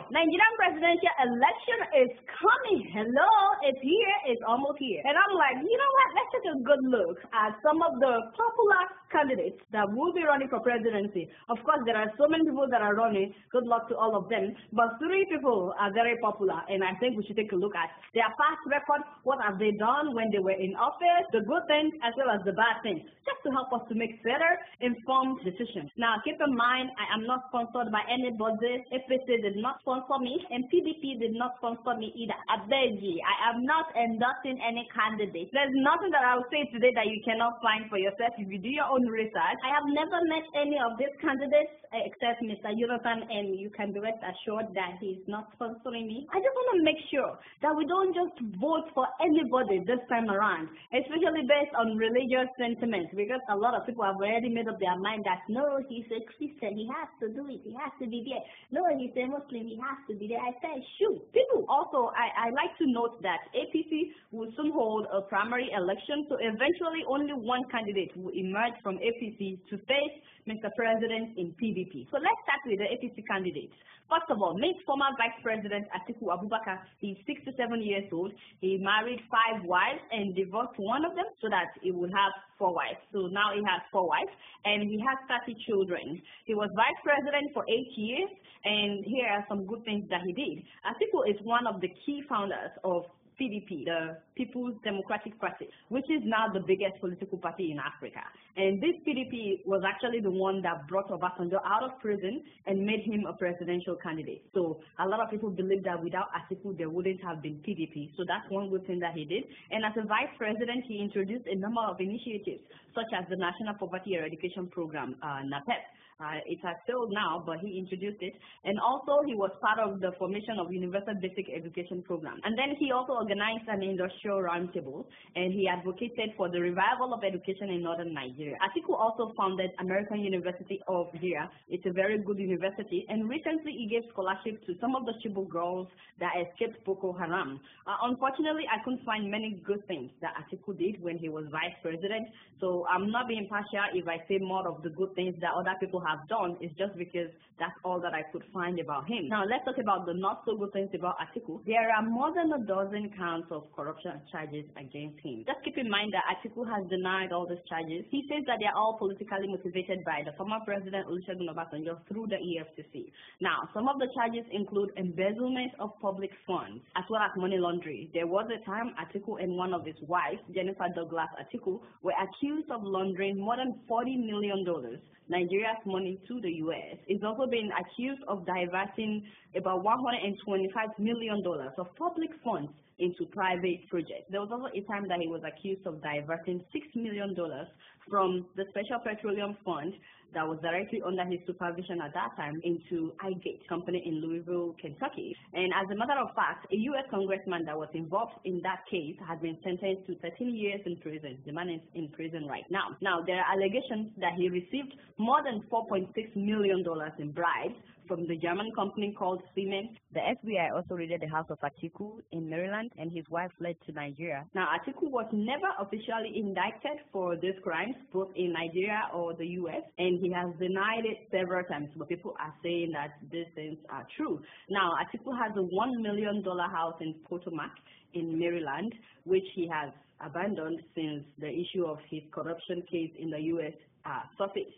Nigerian presidential election is coming. Hello, it's here. It's almost here. And I'm like, you know what? Let's take a good look at some of the popular candidates that will be running for presidency. Of course, there are so many people that are running. Good luck to all of them. But 3 people are very popular, and I think we should take a look at their past record. What have they done when they were in office? The good things as well as the bad things, just to help us to make better, informed decisions. Now, keep in mind, I am not sponsored by anybody. APC did not sponsor me, and PDP did not sponsor me either. I beg you, I am not endorsing any candidate. There's nothing that I will say today that you cannot find for yourself if you do your own research. I have never met any of these candidates except Mr. Jonathan, and you can be rest assured that he's not sponsoring me. I just want to make sure that we don't just vote for anybody this time around, especially based on religious sentiments, because a lot of people have already made up their mind that no, he's a Christian, he has to do it, he has to be there. No, he's a Muslim, he has to be there. I said, shoot, people. Also, I like to note that APC will soon hold a primary election, so eventually only one candidate will emerge from APC to face Mr. President in PDP. So let's start with the APC candidates. First of all, meet former Vice President Atiku Abubakar. He's 67 years old. He married 5 wives and divorced one of them so that he would have 4 wives. So now he has 4 wives, and he has 30 children. He was Vice President for 8 years, and here are some good things that he did. Atiku is one of the key founders of PDP, the People's Democratic Party, which is now the biggest political party in Africa. And this PDP was actually the one that brought Obasanjo out of prison and made him a presidential candidate. So a lot of people believe that without Atiku, there wouldn't have been PDP. So that's one good thing that he did. And as a vice president, he introduced a number of initiatives, such as the National Poverty Eradication Program, NAPEP. It has failed now, but he introduced it. And also, he was part of the formation of Universal Basic Education Program. And then he also organized an industrial roundtable, and he advocated for the revival of education in northern Nigeria. Atiku also founded American University of Nigeria. It's a very good university, and recently he gave scholarships to some of the Chibok girls that escaped Boko Haram. Unfortunately, I couldn't find many good things that Atiku did when he was vice president, so I'm not being partial if I say more of the good things that other people have done. Is just because that's all that I could find about him. Now let's talk about the not so good things about Atiku. There are more than a dozen counts of corruption charges against him. Just keep in mind that Atiku has denied all these charges. He says that they are all politically motivated by the former president Olusegun Obasanjo through the EFCC. Now, some of the charges include embezzlement of public funds as well as money laundering. There was a time Atiku and one of his wives, Jennifer Douglas Atiku, were accused of laundering more than $40 million, Nigeria's money, to the U.S. He's also been accused of diverting about $125 million of public funds into private projects. There was also a time that he was accused of diverting $6 million from the Special Petroleum Fund that was directly under his supervision at that time into Highgate Company in Louisville, Kentucky. And as a matter of fact, a U.S. congressman that was involved in that case has been sentenced to 13 years in prison. The man is in prison right now. Now, there are allegations that he received more than $4.6 million in bribes from the German company called Siemens. The FBI also raided the house of Atiku in Maryland, and his wife fled to Nigeria. Now, Atiku was never officially indicted for these crimes, both in Nigeria or the U.S., and he has denied it several times, but people are saying that these things are true. Now, Atiku has a $1 million house in Potomac in Maryland, which he has abandoned since the issue of his corruption case in the U.S. Surfaced.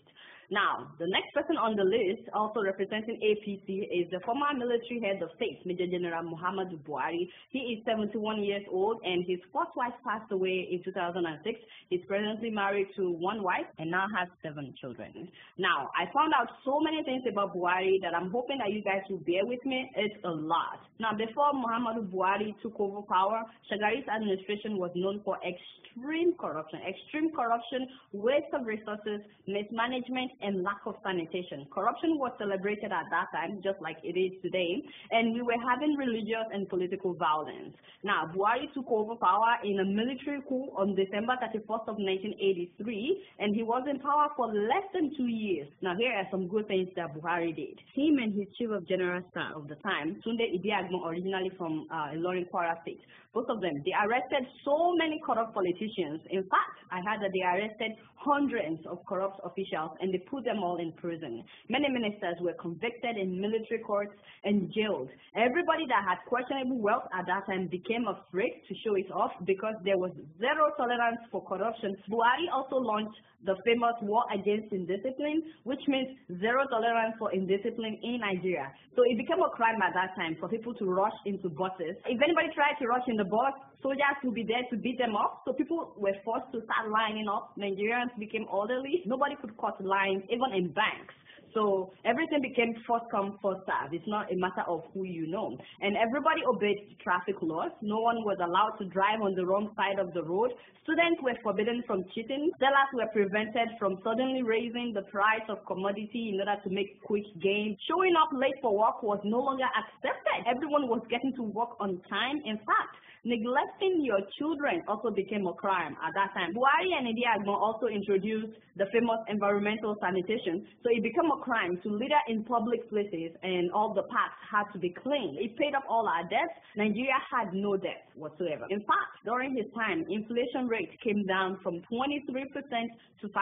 Now, the next person on the list, also representing APC, is the former military head of state, Major General Muhammadu Buhari. He is 71 years old, and his first wife passed away in 2006. He's presently married to 1 wife and now has 7 children. Now, I found out so many things about Buhari that I'm hoping that you guys will bear with me. It's a lot. Now, before Muhammadu Buhari took over power, Shagari's administration was known for extreme corruption, waste of resources, mismanagement, and lack of sanitation. Corruption was celebrated at that time, just like it is today, and we were having religious and political violence. Now, Buhari took over power in a military coup on December 31st of 1983, and he was in power for less than 2 years. Now, here are some good things that Buhari did. Him and his chief of general staff of the time, Tunde Ibiagbon, originally from Ilorin, Kwara State, both of them, they arrested so many corrupt politicians. In fact, I heard that they arrested hundreds of corrupt officials, and they put them all in prison. Many ministers were convicted in military courts and jailed. Everybody that had questionable wealth at that time became afraid to show it off because there was zero tolerance for corruption. Buhari also launched the famous war against indiscipline, which means zero tolerance for indiscipline in Nigeria. So it became a crime at that time for people to rush into buses. If anybody tried to rush in the bus, soldiers would be there to beat them up. So people were forced to start lining up. Nigerians became orderly. Nobody could cut lines, even in banks. So everything became first come, first serve. It's not a matter of who you know. And everybody obeyed traffic laws. No one was allowed to drive on the wrong side of the road. Students were forbidden from cheating. Sellers were prevented from suddenly raising the price of commodity in order to make quick gains. Showing up late for work was no longer accepted. Everyone was getting to work on time. In fact, neglecting your children also became a crime at that time. Buhari and Idi Agbon also introduced the famous environmental sanitation, so it became a crime to litter in public places and all the parks had to be clean. It paid up all our debts. Nigeria had no debt whatsoever. In fact, during his time, inflation rate came down from 23% to 5%.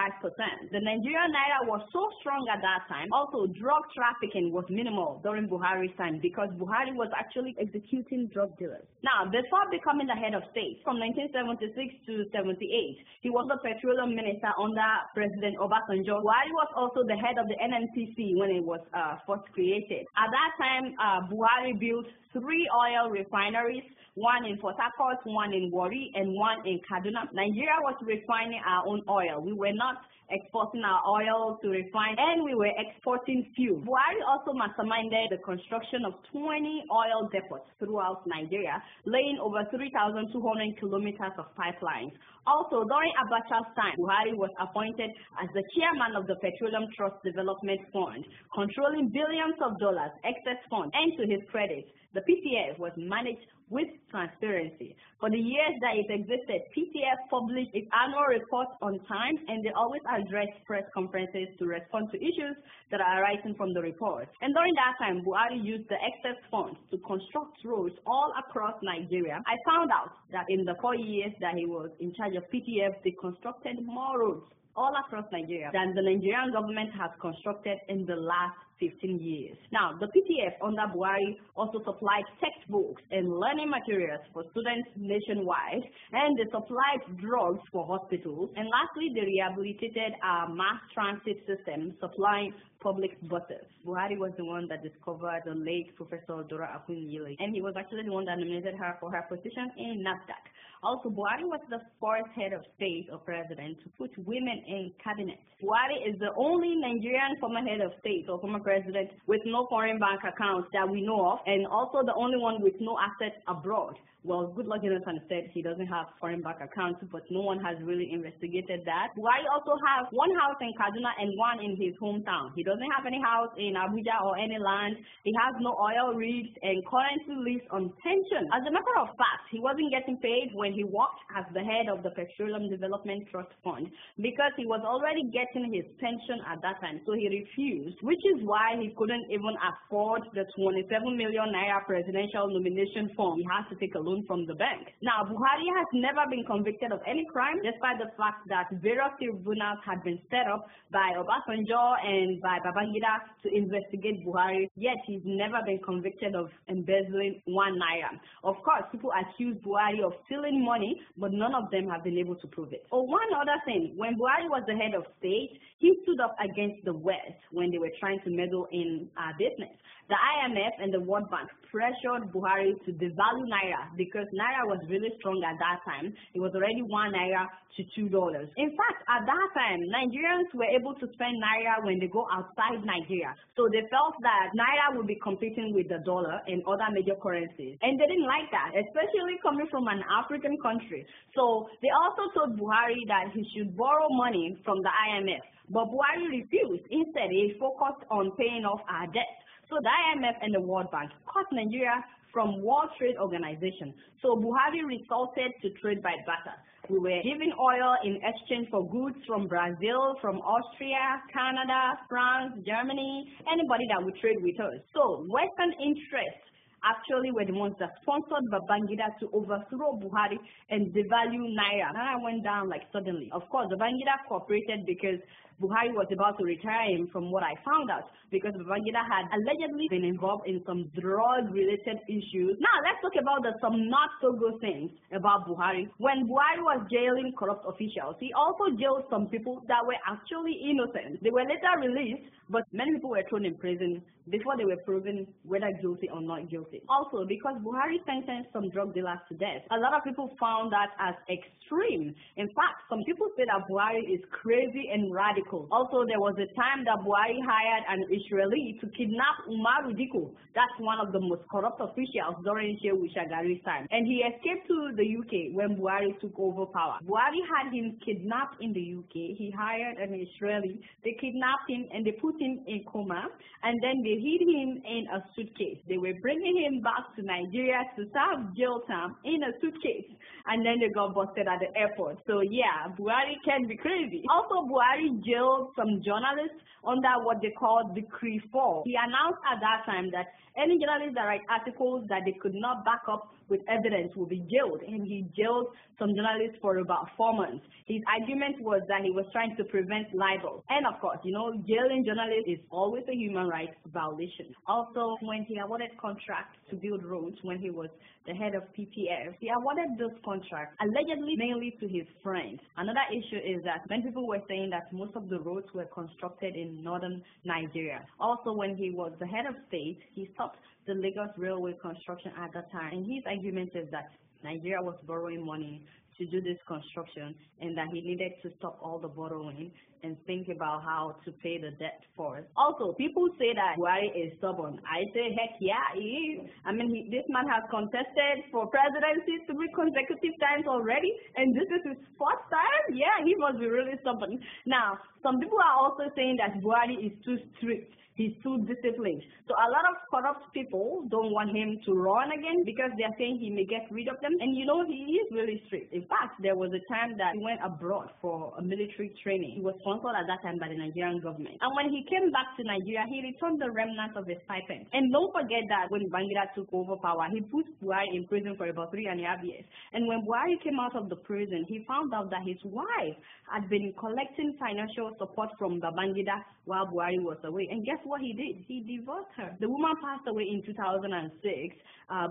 The Nigerian naira was so strong at that time. Also, drug trafficking was minimal during Buhari's time because Buhari was actually executing drug dealers. Now, before becoming the head of state, from 1976 to 78, he was the petroleum minister under President Obasanjo. Buhari was also the head of the NNPC when it was first created. At that time, Buhari built 3 oil refineries, one in Port Harcourt, one in Warri, and one in Kaduna. Nigeria was refining our own oil. We were not exporting our oil to refine, and we were exporting fuel. Buhari also masterminded the construction of 20 oil depots throughout Nigeria, laying over 3,200 kilometers of pipelines. Also, during Abacha's time, Buhari was appointed as the chairman of the Petroleum Trust Development Fund, controlling billions of dollars excess funds. And to his credit, the PTF was managed with transparency. For the years that it existed, PTF published its annual report on time, and they always addressed press conferences to respond to issues that are arising from the report. And during that time, Buhari used the excess funds to construct roads all across Nigeria. I found out that in the 4 years that he was in charge of PTF, they constructed more roads all across Nigeria than the Nigerian government has constructed in the last 15 years. Now, the PTF under Buhari also supplied textbooks and learning materials for students nationwide, and they supplied drugs for hospitals. And lastly, they rehabilitated our mass transit system, supplying public buses. Buhari was the one that discovered the late Professor Dora Akunyili, and he was actually the one that nominated her for her position in NAFDAC. Also, Buhari was the first head of state or president to put women in cabinet. Buhari is the only Nigerian former head of state or former president with no foreign bank accounts that we know of, and also the only one with no assets abroad. Well, Goodluck Jonathan said he doesn't have foreign bank accounts, but no one has really investigated that. Buhari also has one house in Kaduna and one in his hometown. He doesn't have any house in Abuja or any land. He has no oil rigs and currently lives on pension. As a matter of fact, he wasn't getting paid when he worked as the head of the Petroleum Development Trust Fund because he was already getting his pension at that time, so he refused, which is why he couldn't even afford the 27 million naira presidential nomination fund. He has to take a loan from the bank. Now, Buhari has never been convicted of any crime, despite the fact that various tribunals had been set up by Obasanjo and by Babangida to investigate Buhari, yet he's never been convicted of embezzling 1 naira. Of course, people accuse Buhari of stealing money, but none of them have been able to prove it. Oh, one other thing, when Buhari was the head of state, he stood up against the West when they were trying to meddle in our business. The IMF and the World Bank pressured Buhari to devalue naira because naira was really strong at that time. It was already 1 naira to $2. In fact, at that time, Nigerians were able to spend naira when they go outside Nigeria. So they felt that naira would be competing with the dollar and other major currencies. And they didn't like that, especially coming from an African country. So they also told Buhari that he should borrow money from the IMF. But Buhari refused. Instead, he focused on paying off our debt. So the IMF and the World Bank cut Nigeria from World Trade Organization. So Buhari resorted to trade by barter. We were giving oil in exchange for goods from Brazil, from Austria, Canada, France, Germany, anybody that would trade with us. So Western interests actually were the ones that sponsored Babangida to overthrow Buhari and devalue Naira. Naira went down like suddenly. Of course, Babangida cooperated because Buhari was about to retire him, from what I found out, because Babangida had allegedly been involved in some drug-related issues. Now, let's talk about some not-so-good things about Buhari. When Buhari was jailing corrupt officials, he also jailed some people that were actually innocent. They were later released, but many people were thrown in prison before they were proven whether guilty or not guilty. Also, because Buhari sentenced some drug dealers to death, a lot of people found that as extreme. In fact, some people say that Buhari is crazy and radical. Also, there was a time that Buhari hired an Israeli to kidnap Umaru Diko. That's one of the most corrupt officials during Shehu Shagari's time. And he escaped to the UK when Buhari took over power. Buhari had him kidnapped in the UK. He hired an Israeli. They kidnapped him and they put him in coma. And then they hid him in a suitcase. They were bringing him back to Nigeria to serve jail time in a suitcase. And then they got busted at the airport. So yeah, Buhari can be crazy. Also, Buhari jailed some journalists under what they called Decree 4. He announced at that time that any journalist that write articles that they could not back up with evidence will be jailed, and he jailed some journalists for about 4 months. His argument was that he was trying to prevent libel. And of course, you know, jailing journalists is always a human rights violation. Also, when he awarded contracts to build roads when he was the head of PPF, he awarded those contracts allegedly mainly to his friends. Another issue is that many people were saying that most of the roads were constructed in northern Nigeria. Also, when he was the head of state, he stopped the Lagos Railway construction at that time. And his argument is that Nigeria was borrowing money to do this construction and that he needed to stop all the borrowing and think about how to pay the debt first. Also, people say that Buhari is stubborn. I say, heck yeah, he is. I mean, this man has contested for presidency 3 consecutive times already, and this is his 4th time? Yeah, he must be really stubborn. Now, some people are also saying that Buhari is too strict. He's too disciplined. So a lot of corrupt people don't want him to run again because they're saying he may get rid of them. And you know, he is really strict. In fact, there was a time that he went abroad for a military training. He was sponsored at that time by the Nigerian government. And when he came back to Nigeria, he returned the remnants of his stipend. And don't forget that when Babangida took over power, he put Buhari in prison for about 3.5 years. And when Buhari came out of the prison, he found out that his wife had been collecting financial support from Babangida while Buhari was away. And guess what he did? He divorced her. The woman passed away in 2006,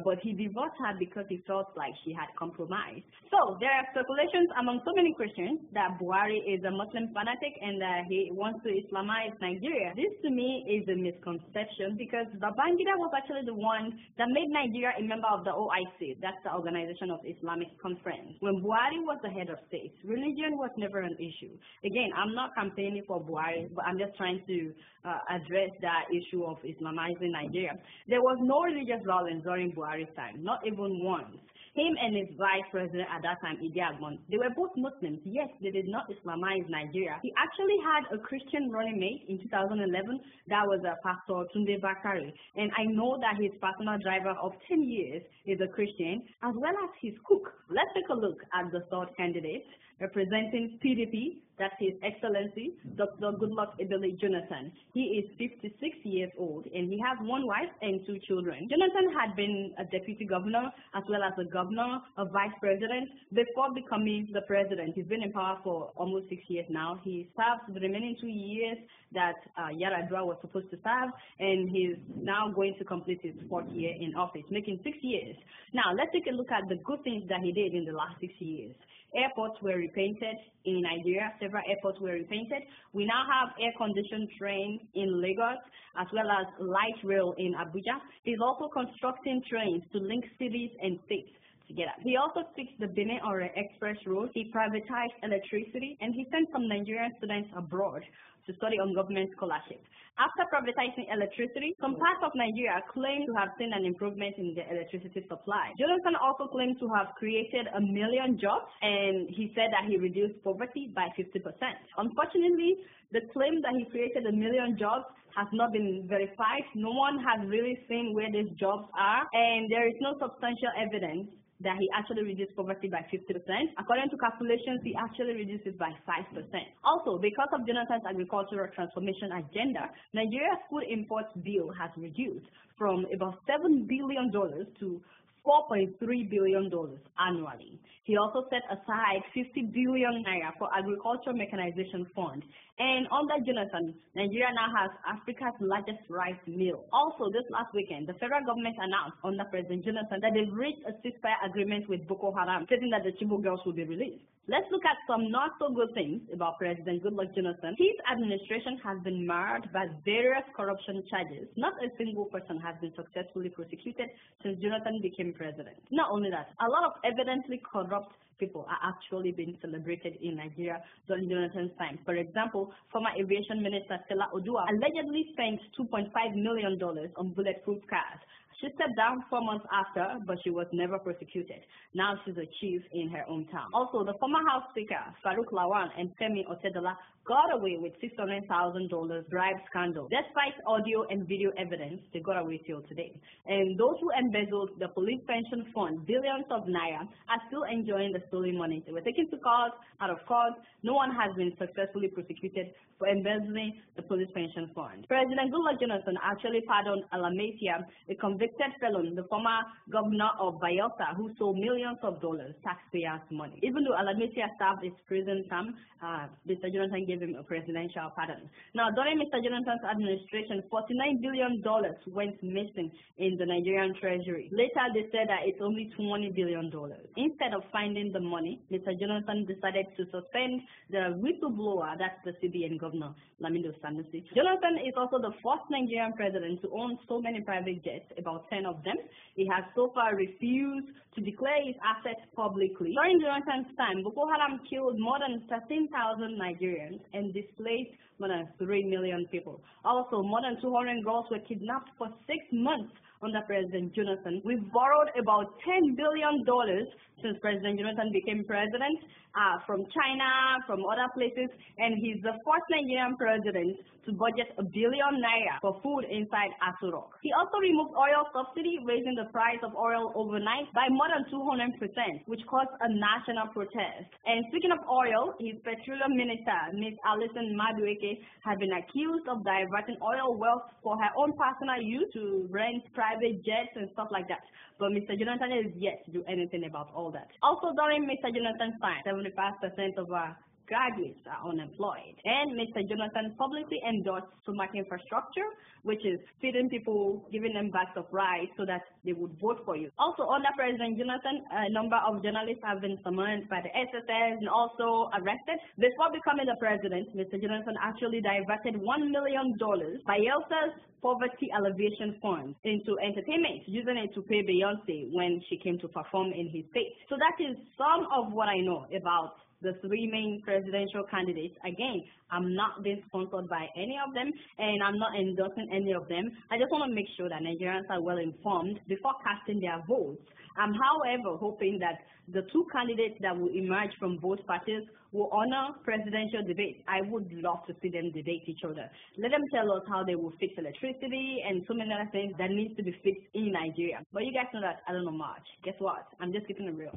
but he divorced her because he felt like she had compromised. So there are speculations among so many Christians that Buhari is a Muslim fanatic and that he wants to Islamize Nigeria. This to me is a misconception because Babangida was actually the one that made Nigeria a member of the OIC. That's the Organization of Islamic Conference. When Buhari was the head of state, religion was never an issue. Again, I'm not campaigning for Buhari, but I'm just trying to address that issue of Islamizing Nigeria. There was no religious violence during Buhari's time, not even once. Him and his vice president at that time, Idi Agbon, they were both Muslims. Yes, they did not Islamize Nigeria. He actually had a Christian running mate in 2011. That was Pastor Tunde Bakari. And I know that his personal driver of 10 years is a Christian, as well as his cook. Let's take a look at the third candidate representing PDP. That's His Excellency, Dr. Goodluck Ebele Jonathan. He is 56 years old, and he has 1 wife and 2 children. Jonathan had been a deputy governor, as well as a governor, a vice president, before becoming the president. He's been in power for almost 6 years now. He served the remaining 2 years that Yaradua was supposed to serve, and he's now going to complete his 4th year in office, making 6 years. Now, let's take a look at the good things that he did in the last 6 years. Airports were repainted in Nigeria. Several airports were repainted. We now have air-conditioned trains in Lagos, as well as light rail in Abuja. He's also constructing trains to link cities and states together. He also fixed the Benin-Ore Express Road. He privatized electricity, and he sent some Nigerian students abroad to study on government scholarship. After privatizing electricity, some parts of Nigeria claim to have seen an improvement in the electricity supply. Jonathan also claimed to have created 1 million jobs, and he said that he reduced poverty by 50%. Unfortunately, the claim that he created 1 million jobs has not been verified. No one has really seen where these jobs are, and there is no substantial evidence that he actually reduced poverty by 50%. According to calculations, he actually reduced it by 5%. Also, because of Jonathan's agricultural transformation agenda, Nigeria's food imports bill has reduced from about $7 billion to $4.3 billion annually. He also set aside 50 billion naira for agriculture mechanization fund. And under Jonathan, Nigeria now has Africa's largest rice mill. Also, this last weekend, the federal government announced under President Jonathan that they've reached a ceasefire agreement with Boko Haram, stating that the Chibok girls will be released. Let's look at some not so good things about President Goodluck Jonathan. His administration has been marred by various corruption charges. Not a single person has been successfully prosecuted since Jonathan became president. Not only that, a lot of evidently corrupt people are actually being celebrated in Nigeria during Jonathan's time. For example, former aviation minister Stella Odua allegedly spent $2.5 million on bulletproof cars. She stepped down 4 months after, but she was never prosecuted. Now she's a chief in her own town. Also, the former House Speaker, Farouk Lawan and Femi Otedola, got away with $600,000 bribe scandal. Despite audio and video evidence, they got away till today. And those who embezzled the police pension fund, billions of naira, are still enjoying the stolen money. They were taken to court, out of court. No one has been successfully prosecuted for embezzling the police pension fund. President Goodluck Jonathan actually pardoned Alametia, a convicted felon, the former governor of Bayelsa, who stole millions of dollars, taxpayers' money. Even though Alametia served his prison term, Mr. Jonathan gave him a presidential pardon. Now, during Mr. Jonathan's administration, $49 billion went missing in the Nigerian treasury. Later, they said that it's only $20 billion. Instead of finding the money, Mr. Jonathan decided to suspend the whistleblower, that's the CBN governor, Lamido Sanusi. Jonathan is also the first Nigerian president to own so many private jets, about 10 of them. He has so far refused to declare his assets publicly. During Jonathan's time, Boko Haram killed more than 13,000 Nigerians and displaced more than 3 million people. Also, more than 200 girls were kidnapped for 6 months under President Jonathan. We've borrowed about $10 billion since President Jonathan became president from China, from other places, and he's the first Nigerian president to budget $1 billion naira for food inside Aso Rock. He also removed oil subsidy, raising the price of oil overnight by more than 200%, which caused a national protest. And speaking of oil, his petroleum minister, Ms. Alison Madueke, has been accused of diverting oil wealth for her own personal use to rent private jets and stuff like that. But Mr. Jonathan is yet to do anything about all that. Also, during Mr. Jonathan's time, 75% of our graduates are unemployed. And Mr. Jonathan publicly endorsed stomach infrastructure, which is feeding people, giving them bags of rice so that they would vote for you. Also, under President Jonathan, a number of journalists have been summoned by the SSS and also arrested. Before becoming the president, Mr. Jonathan actually diverted $1 million by Elsa's Poverty Alleviation Fund into entertainment, using it to pay Beyonce when she came to perform in his state. So that is some of what I know about the three main presidential candidates. Again, I'm not being sponsored by any of them, and I'm not endorsing any of them. I just want to make sure that Nigerians are well informed before casting their votes. I'm, however, hoping that the two candidates that will emerge from both parties will honor presidential debates. I would love to see them debate each other. Let them tell us how they will fix electricity and so many other things that needs to be fixed in Nigeria. But you guys know that I don't know much. Guess what? I'm just keeping it real.